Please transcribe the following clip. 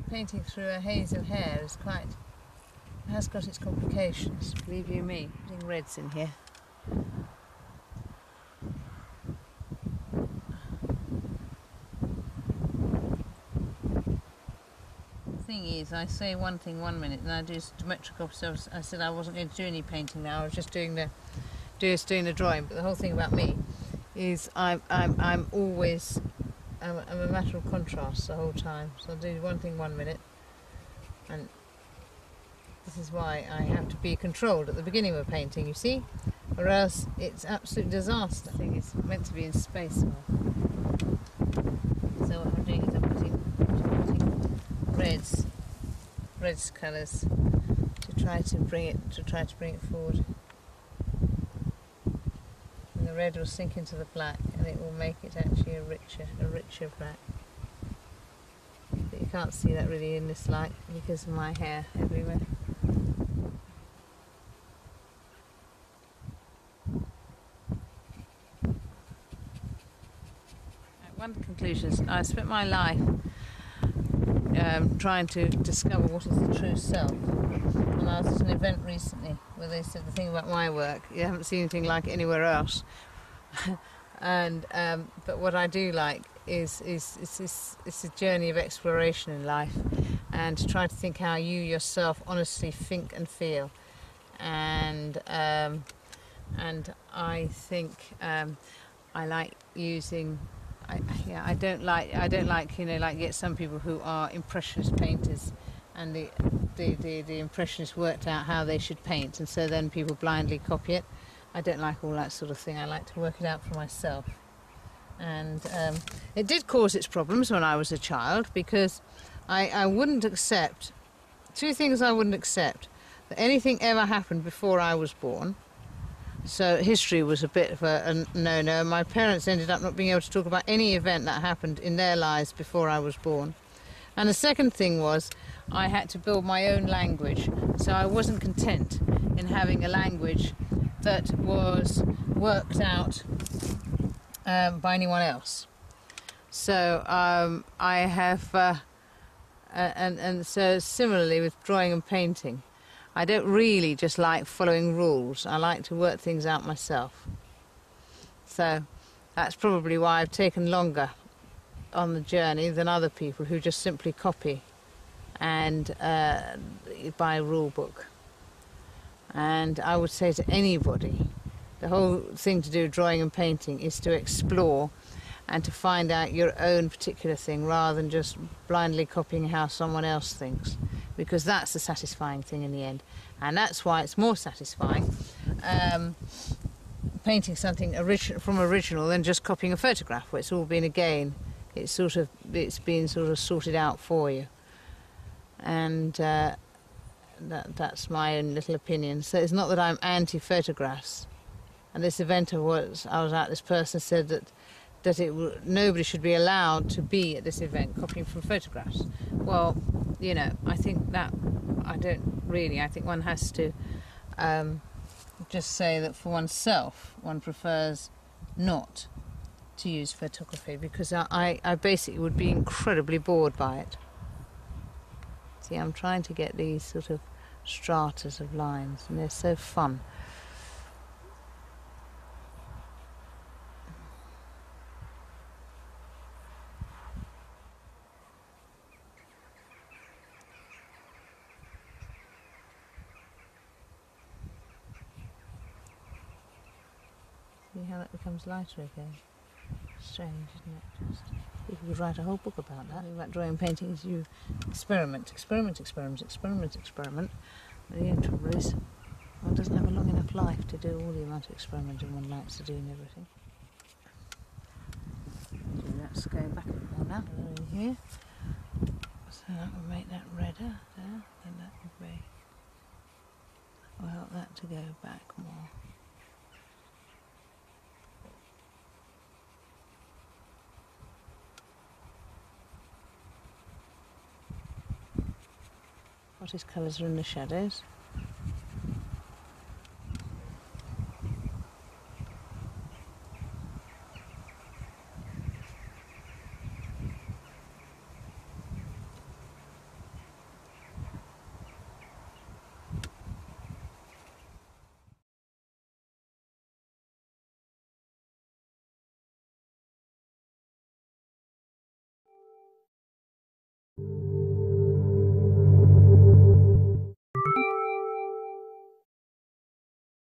painting through a haze of hair is has got its complications, believe you me. Putting reds in here. The thing is, I say one thing 1 minute, and I do geometric opposites. I said I wasn't going to do any painting now. I was just doing the drawing. But the whole thing about me is I'm always I'm a matter of contrast the whole time. So I'll do one thing 1 minute, and this is why I have to be controlled at the beginning of a painting, you see, or else it's absolute disaster. I think it's meant to be in space. So what I'm doing is I'm putting reds colours to try to bring it forward. And the red will sink into the black, and it will make it actually a richer black. But you can't see that really in this light because of my hair everywhere. One of the conclusions, I spent my life trying to discover what is the true self. And I was at an event recently where they said the thing about my work, you haven't seen anything like it anywhere else. And but what I do like is it's a journey of exploration in life, and to try to think how you yourself honestly think and feel. And I think I like using. I don't like like get some people who are impressionist painters, and the impressionists worked out how they should paint, and so then people blindly copy it. I don't like all that sort of thing. I like to work it out for myself. And it did cause its problems when I was a child, because I wouldn't accept two things. I wouldn't accept that anything ever happened before I was born. So history was a bit of a no-no. My parents ended up not being able to talk about any event that happened in their lives before I was born. And the second thing was I had to build my own language. So I wasn't content in having a language that was worked out by anyone else. So I have, and so similarly with drawing and painting, I don't really just like following rules. I like to work things out myself. So that's probably why I've taken longer on the journey than other people who just simply copy and buy a rule book. And I would say to anybody, the whole thing to do with drawing and painting is to explore and to find out your own particular thing rather than just blindly copying how someone else thinks, because that's the satisfying thing in the end. And that's why it's more satisfying painting something from original than just copying a photograph where it's all been again. It's been sort of sorted out for you. And that's my own little opinion. So it's not that I'm anti-photographs. And this event I was at, this person said that nobody should be allowed to be at this event copying from photographs. Well, you know, I think that I think one has to just say that for oneself, one prefers not to use photography, because I basically would be incredibly bored by it. See, I'm trying to get these sort of stratas of lines, and they're so fun. See how that becomes lighter again? Strange, isn't it? Just, people could write a whole book about that. About drawing and painting is you experiment. And the only trouble is one doesn't have a long enough life to do all the amount of experimenting one likes to do and everything. So that's going back a bit more now. In here. So that will make that redder there, and that will be. I'll help that to go back more. Hottest colours are in the shadows.